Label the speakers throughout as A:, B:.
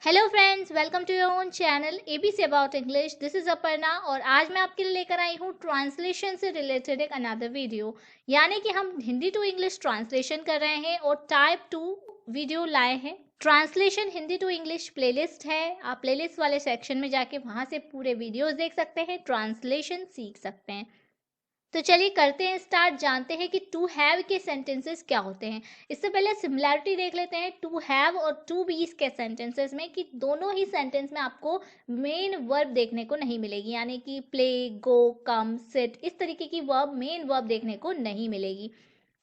A: Hello friends, welcome to your own channel ABC about English. This is Aparna और आज मैं आपके लिए लेकर आई हूँ ट्रांसलेशन से रिलेटेड एक अनदर वीडियो। यानी कि हम हिंदी टू इंग्लिश ट्रांसलेशन कर रहे हैं और टाइप 2 वीडियो लाए हैं। Translation Hindi to English playlist है, आप प्लेलिस्ट वाले सेक्शन में जाके वहाँ से पूरे वीडियोस देख सकते हैं, ट्रांसलेशन सीख सकते हैं। तो चलिए करते हैं स्टार्ट, जानते हैं कि टू हैव के सेंटेंसेस क्या होते हैं। इससे पहले सिमिलैरिटी देख लेते हैं टू हैव और टू बीज के सेंटेंसेस में, कि दोनों ही सेंटेंस में आपको मेन वर्ब देखने को नहीं मिलेगी। यानी कि प्ले, गो, कम, सिट, इस तरीके की वर्ब, मेन वर्ब देखने को नहीं मिलेगी।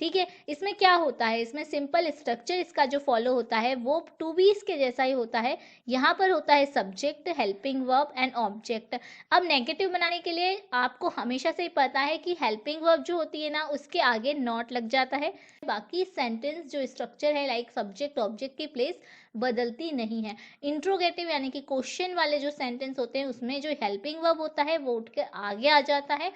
A: ठीक है, इसमें क्या होता है, इसमें सिंपल स्ट्रक्चर इसका जो फॉलो होता है वो टू बीज के जैसा ही होता है। यहाँ पर होता है subject, helping verb and object. अब नेगेटिव बनाने के लिए आपको हमेशा से ही पता है कि हेल्पिंग वर्ब जो होती है ना, उसके आगे नॉट लग जाता है। बाकी सेंटेंस जो स्ट्रक्चर है लाइक सब्जेक्ट ऑब्जेक्ट की प्लेस बदलती नहीं है। इंट्रोगेटिव यानी कि क्वेश्चन वाले जो सेंटेंस होते हैं उसमें जो हेल्पिंग वर्ब होता है वो उठ के आगे आ जाता है।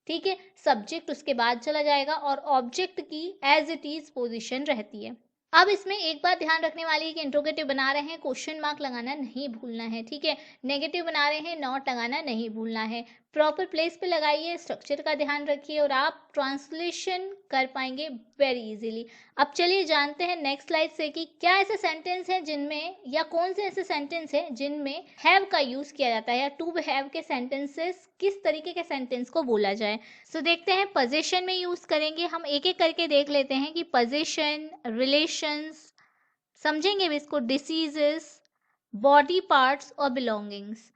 A: ठीक है, सब्जेक्ट उसके बाद चला जाएगा और ऑब्जेक्ट की एज इट इज पोजीशन रहती है। अब इसमें एक बात ध्यान रखने वाली है कि इंट्रोगेटिव बना रहे हैं, क्वेश्चन मार्क लगाना नहीं भूलना है। ठीक है, नेगेटिव बना रहे हैं, नॉट लगाना नहीं भूलना है। प्रॉपर प्लेस पे लगाइए, स्ट्रक्चर का ध्यान रखिए और आप ट्रांसलेशन कर पाएंगे वेरी इजीली। अब चलिए जानते हैं नेक्स्ट स्लाइड से कि क्या ऐसे सेंटेंस हैं जिनमें, या कौन से ऐसे सेंटेंस हैं जिनमें हैव का यूज किया जाता है, या टू हैव के सेंटेंसेस किस तरीके के सेंटेंस को बोला जाए। सो देखते हैं, पोजीशन में यूज करेंगे हम, एक एक करके देख लेते हैं कि पोजीशन, रिलेशंस, समझेंगे भी इसको, डिसीजेस, बॉडी पार्ट्स और बिलोंगिंग्स।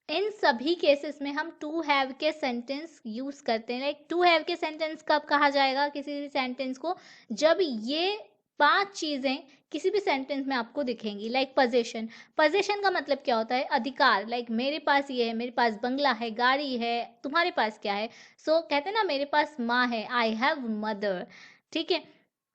A: इन सभी केसेस में हम टू हैव के सेंटेंस यूज करते हैं। लाइक टू हैव के सेंटेंस कब कहा जाएगा किसी भी सेंटेंस को, जब ये 5 चीजें किसी भी सेंटेंस में आपको दिखेंगी। लाइक पोजीशन, पोजीशन का मतलब क्या होता है, अधिकार। लाइक मेरे पास ये है, मेरे पास बंगला है, गाड़ी है, तुम्हारे पास क्या है। सो कहते हैं ना, मेरे पास माँ है, आई हैव मदर। ठीक है,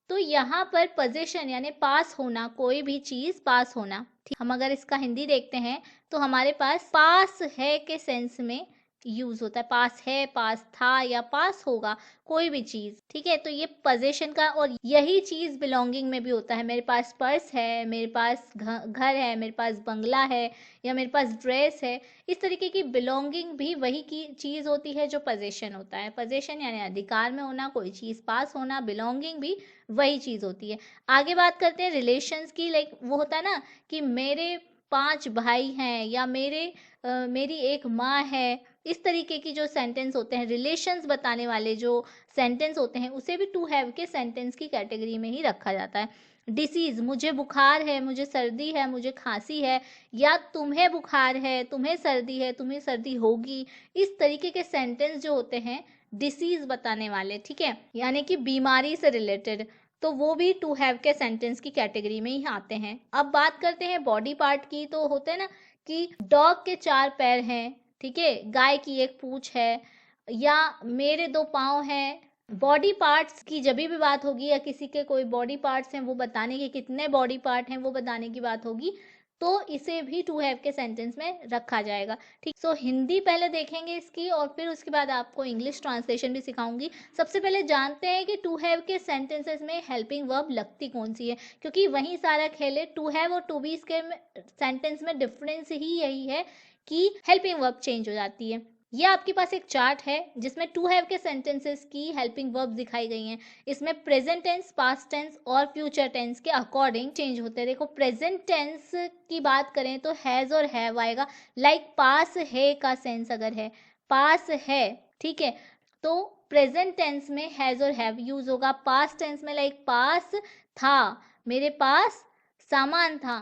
A: तो यहाँ पर पोजीशन यानी पास होना, कोई भी चीज पास होना। हम अगर इसका हिंदी देखते हैं तो हमारे पास है के सेंस में यूज होता है। पास है, पास था या पास होगा, कोई भी चीज। ठीक है, तो ये पोजीशन का, और यही चीज बिलोंगिंग में भी होता है। मेरे पास पर्स है, मेरे पास घर है, मेरे पास बंगला है, या मेरे पास ड्रेस है। इस तरीके की बिलोंगिंग भी वही की चीज होती है जो पोजीशन होता है। पोजीशन यानी अधिकार में होना, कोई चीज पास होना, बिलोंगिंग भी वही चीज होती है। आगे बात करते हैं रिलेशंस की। लाइक वो होता है ना कि मेरे 5 भाई हैं, या मेरी एक माँ है। इस तरीके की जो सेंटेंस होते हैं, रिलेशंस बताने वाले जो सेंटेंस होते हैं, उसे भी टू हैव के सेंटेंस की कैटेगरी में ही रखा जाता है। डिसीज, मुझे बुखार है, मुझे सर्दी है, मुझे खांसी है, या तुम्हें बुखार है, तुम्हें सर्दी है, तुम्हें सर्दी होगी। इस तरीके के सेंटेंस जो होते हैं डिसीज बताने वाले, ठीक है, यानी कि बीमारी से रिलेटेड, तो वो भी टू हैव के सेंटेंस की कैटेगरी में ही आते हैं। अब बात करते हैं बॉडी पार्ट की। तो होते हैं ना कि डॉग के 4 पैर हैं, ठीक है, गाय की एक पूंछ है, या मेरे 2 पाँव हैं। बॉडी पार्ट्स की जब भी बात होगी, या किसी के कोई बॉडी पार्ट्स हैं वो बताने के, कितने बॉडी पार्ट हैं वो बताने की बात होगी, तो इसे भी टू हैव के सेंटेंस में रखा जाएगा। ठीक, सो हिंदी पहले देखेंगे इसकी और फिर उसके बाद आपको इंग्लिश ट्रांसलेशन भी सिखाऊंगी। सबसे पहले जानते हैं कि टू हैव के सेंटेंसेस में हेल्पिंग वर्ब लगती कौन सी है, क्योंकि वही सारा खेल है। टू हैव और टू बीज के सेंटेंस में डिफरेंस ही यही है कि हेल्पिंग वर्ब चेंज हो जाती है। ये आपके पास एक चार्ट है जिसमें टू हैव के सेंटेंसेस की हेल्पिंग वर्ब दिखाई गई हैं। इसमें प्रेजेंट टेंस, पास्ट टेंस और फ्यूचर टेंस के अकॉर्डिंग चेंज होते हैं। देखो, प्रेजेंट टेंस की बात करें तो हैज और हैव आएगा। लाइक पास है का सेंस अगर है, पास है, ठीक है, तो प्रेजेंट टेंस में हैज और हैव यूज होगा। पास्ट टेंस में लाइक पास था, मेरे पास सामान था,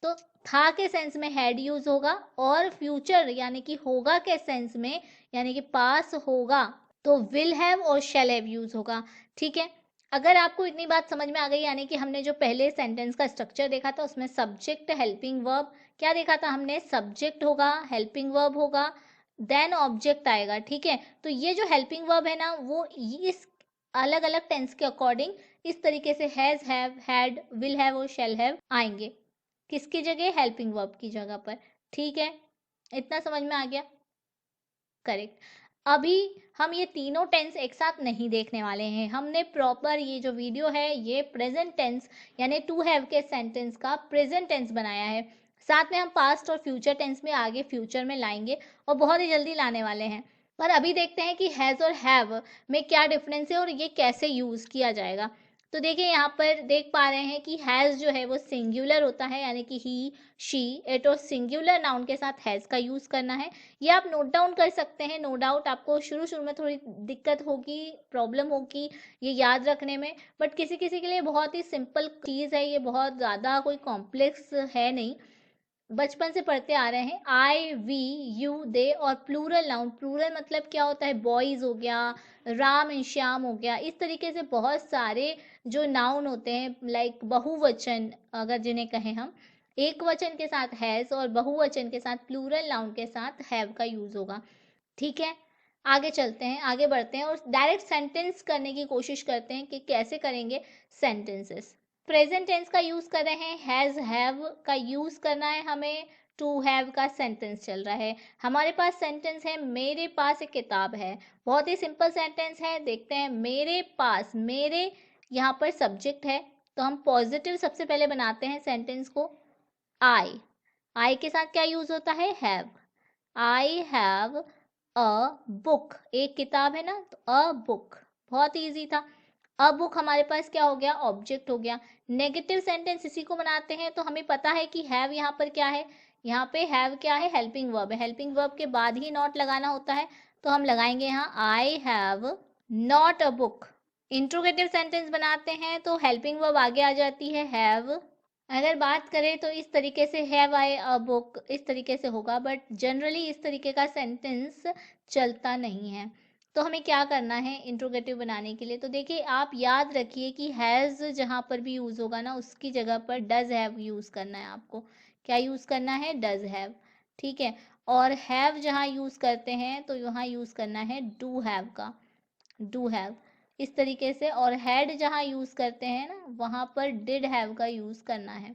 A: तो था के सेंस में हैड यूज होगा। और फ्यूचर यानी कि होगा के सेंस में, यानी कि पास होगा, तो विल हैव और शैल हैव यूज होगा। ठीक है, अगर आपको इतनी बात समझ में आ गई, यानी कि हमने जो पहले सेंटेंस का स्ट्रक्चर देखा था उसमें सब्जेक्ट, हेल्पिंग वर्ब, क्या देखा था हमने, सब्जेक्ट होगा, हेल्पिंग वर्ब होगा, देन ऑब्जेक्ट आएगा। ठीक है, तो ये जो हेल्पिंग वर्ब है ना, वो इस अलग अलग टेंस के अकॉर्डिंग इस तरीके से has, have, had, will have और शैल हैव आएंगे। किसकी जगह, हेल्पिंग वर्ब की जगह पर। ठीक है, इतना समझ में आ गया, करेक्ट। अभी हम ये तीनों टेंस एक साथ नहीं देखने वाले हैं। हमने प्रॉपर ये जो वीडियो है ये प्रेजेंट टेंस यानी टू हैव के सेंटेंस का प्रेजेंट टेंस बनाया है। साथ में हम पास्ट और फ्यूचर टेंस में आगे फ्यूचर में लाएंगे और बहुत ही जल्दी लाने वाले हैं। पर अभी देखते हैं कि हैज़ और हैव में क्या डिफरेंस है और ये कैसे यूज़ किया जाएगा। तो देखिए यहाँ पर देख पा रहे हैं कि हैज़ जो है वो सिंगुलर होता है, यानी कि ही, शी, इट, और सिंगुलर नाउन के साथ हैज़ का यूज़ करना है। ये आप नोट डाउन कर सकते हैं। नो डाउट आपको शुरू शुरू में थोड़ी दिक्कत होगी, प्रॉब्लम होगी ये याद रखने में, बट किसी किसी के लिए बहुत ही सिंपल चीज़ है ये, बहुत ज़्यादा कोई कॉम्प्लेक्स है नहीं। बचपन से पढ़ते आ रहे हैं। आई, वी, यू, दे और प्लूरल नाउन। प्लूरल मतलब क्या होता है? बॉयज़ हो गया, राम एंड श्याम हो गया। इस तरीके से बहुत सारे जो नाउन होते हैं, लाइक बहुवचन अगर जिन्हें कहें हम, एक वचन के साथ हैज़ और बहुवचन के साथ प्लूरल नाउन के साथ हैव का यूज़ होगा। ठीक है, आगे चलते हैं, आगे बढ़ते हैं और डायरेक्ट सेंटेंस करने की कोशिश करते हैं कि कैसे करेंगे सेंटेंसेस। प्रेजेंट टेंस का यूज़ कर रहे हैं, हैज़ हैव का यूज़ करना है हमें। टू हैव का सेंटेंस चल रहा है। हमारे पास सेंटेंस है, मेरे पास एक किताब है। बहुत ही सिंपल सेंटेंस है, देखते हैं। मेरे पास, मेरे यहाँ पर सब्जेक्ट है, तो हम पॉजिटिव सबसे पहले बनाते हैं सेंटेंस को। आई, आई के साथ क्या यूज़ होता है? Have. I have a book, एक किताब है ना, तो अ बुक, बहुत ईजी था। अ बुक हमारे पास क्या हो गया? ऑब्जेक्ट हो गया। नेगेटिव सेंटेंस इसी को बनाते हैं, तो हमें पता है कि हैव यहाँ पर क्या है? यहाँ पे हैव क्या है? हेल्पिंग वर्ब है। हेल्पिंग वर्ब के बाद ही नॉट लगाना होता है, तो हम लगाएंगे यहाँ आई have not a book. Interrogative sentence बनाते हैं तो हेल्पिंग वर्ब आगे आ जाती है, हैव। अगर बात करें तो इस तरीके से, हैव आई अ बुक, इस तरीके से होगा, बट जनरली इस तरीके का सेंटेंस चलता नहीं है। तो हमें क्या करना है इंट्रोगेटिव बनाने के लिए? तो देखिए, आप याद रखिए कि हैज़ जहाँ पर भी यूज़ होगा ना, उसकी जगह पर डज हैव यूज़ करना है आपको। क्या यूज़ करना है? Does have. ठीक है। और हैव जहाँ यूज़ करते हैं तो यहाँ यूज़ करना है डू हैव का, डू हैव, इस तरीके से। और हैड जहाँ यूज़ करते हैं ना, वहाँ पर डिड हैव का यूज़ करना है।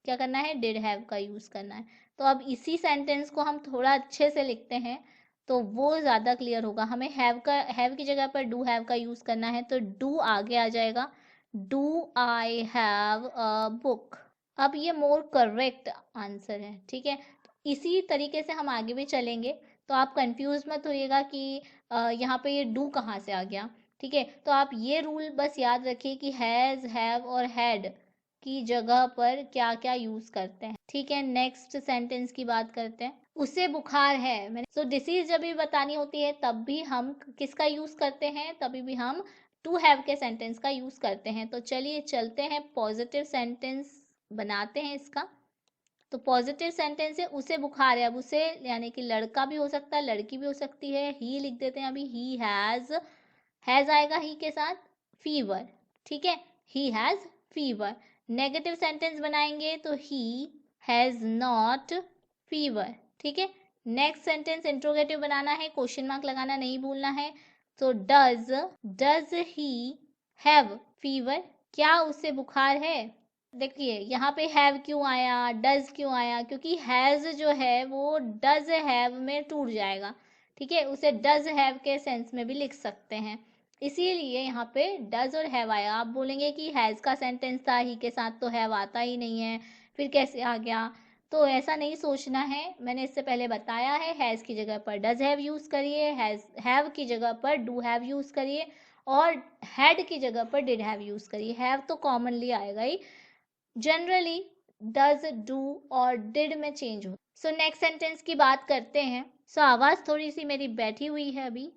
A: क्या करना है? डिड हैव का यूज़ करना है। तो अब इसी सेंटेंस को हम थोड़ा अच्छे से लिखते हैं तो वो ज़्यादा क्लियर होगा। हमें हैव की जगह पर डू हैव का यूज़ करना है, तो डू आगे आ जाएगा। Do I have a book. अब ये मोर करेक्ट आंसर है। ठीक है, तो इसी तरीके से हम आगे भी चलेंगे, तो आप कंफ्यूज मत होइएगा कि यहाँ पे ये डू कहाँ से आ गया। ठीक है, तो आप ये रूल बस याद रखिए कि हैज़, हैव और हैड की जगह पर क्या क्या यूज़ करते हैं। ठीक है, नेक्स्ट सेंटेंस की बात करते हैं। उसे बुखार है। मैंने सो डिसीज जब भी बतानी होती है तब भी हम किसका यूज़ करते हैं? तभी भी हम टू हैव के सेंटेंस का यूज़ करते हैं। तो चलिए चलते हैं, पॉजिटिव सेंटेंस बनाते हैं इसका। तो पॉजिटिव सेंटेंस है, उसे बुखार है। अब उसे यानी कि लड़का भी हो सकता है, लड़की भी हो सकती है। ही लिख देते हैं अभी, ही हैज़ आएगा ही के साथ, फीवर। ठीक है, he has fever. Negative sentence बनाएंगे तो ही हैज़ नॉट फीवर। ठीक है, नेक्स्ट सेंटेंस इंट्रोगेटिव बनाना है, क्वेश्चन मार्क लगाना नहीं भूलना है। तो डज ही हैव फीवर? क्या उसे बुखार है? देखिए यहाँ पे हैव क्यों आया, डज क्यों आया? क्योंकि हैज़ जो है वो डज हैव में टूट जाएगा। ठीक है, उसे डज हैव के सेंस में भी लिख सकते हैं, इसीलिए यहाँ पे डज और हैव आया। आप बोलेंगे कि हैज़ का सेंटेंस था, ही के साथ तो हैव आता ही नहीं है, फिर कैसे आ गया? तो ऐसा नहीं सोचना है, मैंने इससे पहले बताया है। हैज़ की जगह पर डज हैव यूज़ करिए, हैव की जगह पर डू हैव यूज़ करिए, और हैड की जगह पर डिड हैव यूज़ करिए। हैव तो कॉमनली आएगा ही, जनरली डज, डू और डिड में चेंज हो। सो नेक्स्ट सेंटेंस की बात करते हैं। सो आवाज़ थोड़ी सी मेरी बैठी हुई है अभी।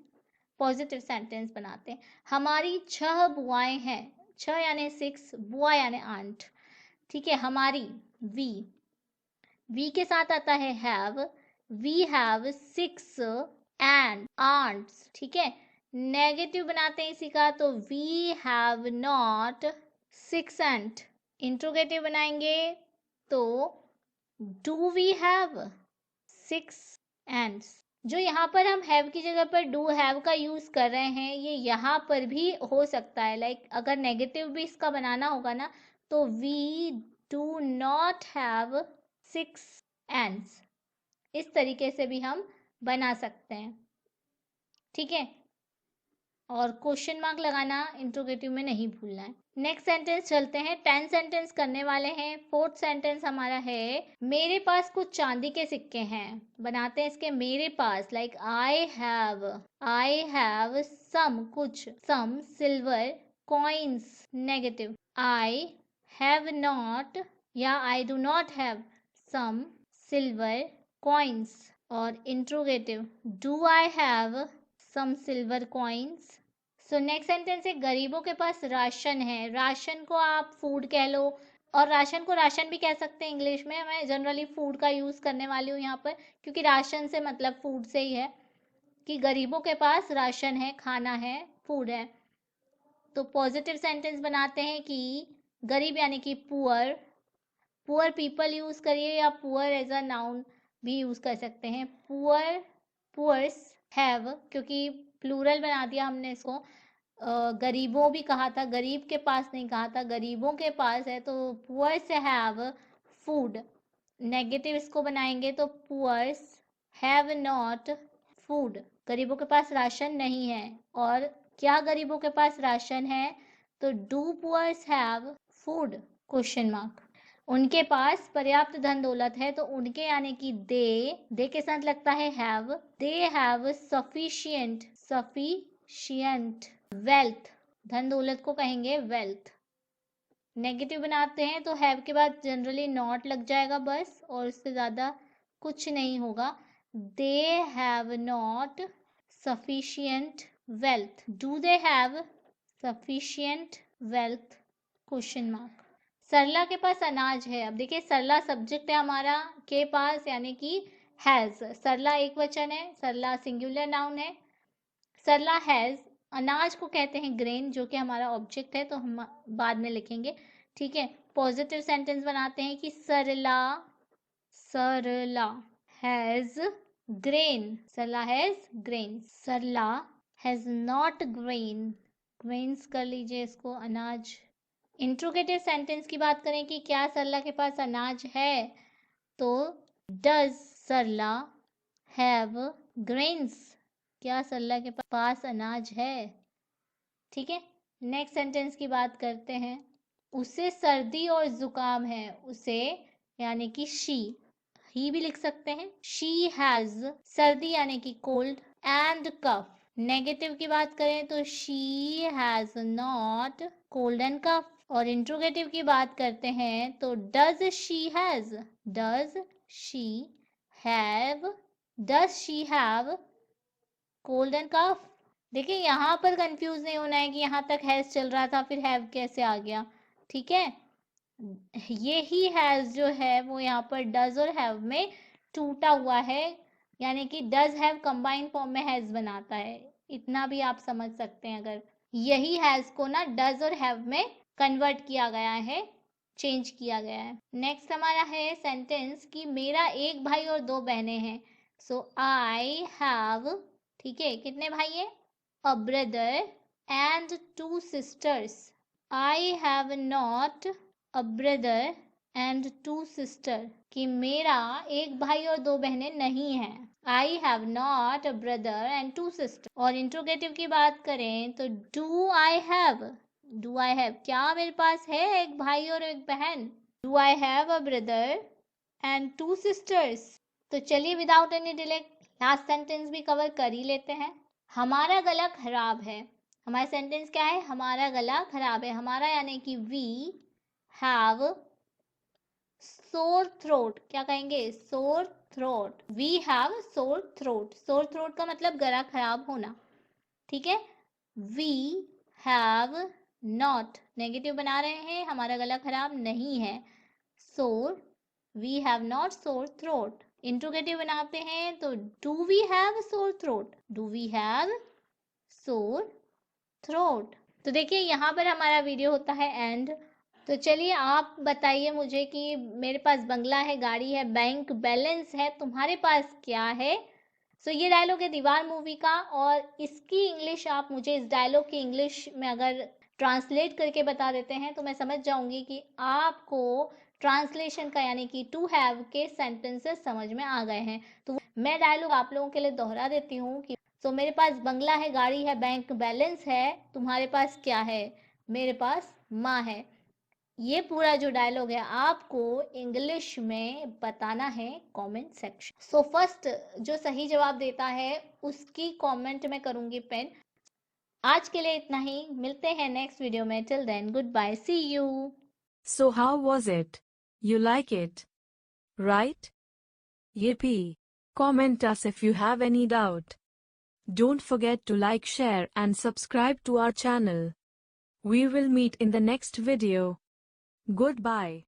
A: पॉजिटिव सेंटेंस बनाते हैं। हमारी 6 बुआएं हैं। 6 यानी 6, बुआ यानी आंट। ठीक है, हमारी, वी के साथ आता है have. We have 6 and aunts. ठीक है, नेगेटिव बनाते हैं इसी का, तो we have not 6 aunt. Interrogative बनाएंगे तो डू वी हैव 6 एंड्स। जो यहाँ पर हम हैव की जगह पर डू हैव का यूज कर रहे हैं, ये यहाँ पर भी हो सकता है। लाइक अगर नेगेटिव भी इसका बनाना होगा ना, तो we do not have 6 ends, इस तरीके से भी हम बना सकते हैं। ठीक है, और क्वेश्चन मार्क लगाना इंट्रोगेटिव में नहीं भूलना है। नेक्स्ट सेंटेंस चलते हैं, 10 सेंटेंस करने वाले हैं। फोर्थ सेंटेंस हमारा है, मेरे पास कुछ चांदी के सिक्के हैं। बनाते हैं इसके मेरे पास, लाइक आई हैव सम, कुछ, some silver coins. Negative, I have not या I do not have some silver coins. और interrogative, do I have some silver coins. So next sentence है, गरीबों के पास राशन है। राशन को आप फूड कह लो, और राशन को राशन भी कह सकते हैं इंग्लिश में। मैं जनरली फूड का यूज़ करने वाली हूँ यहाँ पर, क्योंकि राशन से मतलब फूड से ही है, कि गरीबों के पास राशन है, खाना है, फूड है। तो पॉजिटिव सेंटेंस बनाते हैं कि गरीब यानी कि पुअर, पुअर पीपल यूज़ करिए, या पुअर एज अ नाउन भी यूज़ कर सकते हैं। पुअर, पुअर्स हैव, क्योंकि प्लूरल बना दिया हमने इसको। गरीबों भी कहा था, गरीब के पास नहीं कहा था, गरीबों के पास है, तो पुअर्स हैव फूड। नेगेटिव इसको बनाएंगे तो पुअर्स हैव नॉट फूड, गरीबों के पास राशन नहीं है। और क्या गरीबों के पास राशन है, तो do poors have food, question mark. उनके पास पर्याप्त धन दौलत है, तो उनके यानी कि दे के साथ लगता है have, they have sufficient wealth, धन दौलत को कहेंगे वेल्थ। नेगेटिव बनाते हैं तो हैव के बाद जनरली नॉट लग जाएगा बस, और उससे ज़्यादा कुछ नहीं होगा। They have not sufficient wealth, do they have sufficient wealth, question mark. Sarla के पास अनाज है। अब देखिए, सरला सब्जेक्ट है हमारा, के पास यानी कि हैज। सरला एक वचन है, सरला सिंगुलर नाउन है। सरला हैज, अनाज को कहते हैं ग्रेन, जो कि हमारा ऑब्जेक्ट है, तो हम बाद में लिखेंगे, ठीक है। पॉजिटिव सेंटेंस बनाते हैं कि Sarla has grain, Sarla has grain, Sarla has not grain, grains कर लीजिए इसको, अनाज। इंट्रोगेटिव सेंटेंस की बात करें कि क्या सरला के पास अनाज है, तो डज सरला हैव ग्रेन्स, क्या सरला के पास अनाज है, ठीक है। नेक्स्ट सेंटेंस की बात करते हैं, उसे सर्दी और जुकाम है। उसे यानी कि शी, ही भी लिख सकते हैं, शी हैज, सर्दी यानी कि कोल्ड, एंड कफ। नेगेटिव की बात करें तो she has not cold and cough. और इंट्रोगेटिव की बात करते हैं तो does she has, does she have, does she have cold and cough. देखिए, यहाँ पर कंफ्यूज नहीं होना है कि यहाँ तक हैज चल रहा था, फिर हैव कैसे आ गया, ठीक है। ये ही हैज जो है वो यहाँ पर डज और हैव में टूटा हुआ है, यानी कि डज हैव कंबाइन फॉर्म में हैज बनाता है, इतना भी आप समझ सकते हैं। अगर यही हैज को ना डज और हैव में कन्वर्ट किया गया है, चेंज किया गया है। नेक्स्ट हमारा है सेंटेंस कि मेरा एक भाई और दो बहनें हैं। सो आई हैव, ठीक है, कितने भाई है, a brother and 2 sisters। I have not a brother and 2 sister, कि मेरा एक भाई और दो बहनें नहीं हैं। आई have not a brother and 2 sisters। और इंट्रोगेटिव की बात करें तो डू आई हैव, क्या मेरे पास है एक भाई और एक बहन, do I have a brother and 2 sisters। तो चलिए without any delay last sentence भी कवर कर ही लेते हैं। हमारा गला खराब है। हमारा सेंटेंस क्या है, हमारा गला खराब है। हमारा यानी कि वी हैव सोर थ्रोट, क्या कहेंगे, sore throat, we have sore throat. Sore throat का मतलब गला खराब होना, ठीक है। वी हैव नॉट, नेगेटिव बना रहे हैं, हमारा गला खराब नहीं है, sore, we have not sore throat. Interrogative बनाते हैं तो do we have sore throat, do we have sore throat. तो देखिए, यहाँ पर हमारा वीडियो होता है एंड। तो चलिए आप बताइए मुझे कि मेरे पास बंगला है, गाड़ी है, बैंक बैलेंस है, तुम्हारे पास क्या है। सो ये डायलॉग है दीवार मूवी का, और इसकी इंग्लिश आप मुझे इस डायलॉग की इंग्लिश में अगर ट्रांसलेट करके बता देते हैं तो मैं समझ जाऊंगी कि आपको ट्रांसलेशन का यानी कि टू हैव के सेंटेंसेस समझ में आ गए हैं। तो मैं डायलॉग आप लोगों के लिए दोहरा देती हूँ कि मेरे पास बंगला है, गाड़ी है, बैंक बैलेंस है, तुम्हारे पास क्या है, मेरे पास माँ है। ये पूरा जो डायलॉग है आपको इंग्लिश में बताना है कमेंट सेक्शन। सो फर्स्ट जो सही जवाब देता है उसकी कमेंट में करूंगी पिन। आज के लिए इतना ही, मिलते हैं नेक्स्ट वीडियो में। Till then goodbye, see you.
B: So how was it? You like it, right? Yippee! Comment us if you have any doubt. Don't forget to like, share and subscribe to our channel. We will meet in the next video. Goodbye.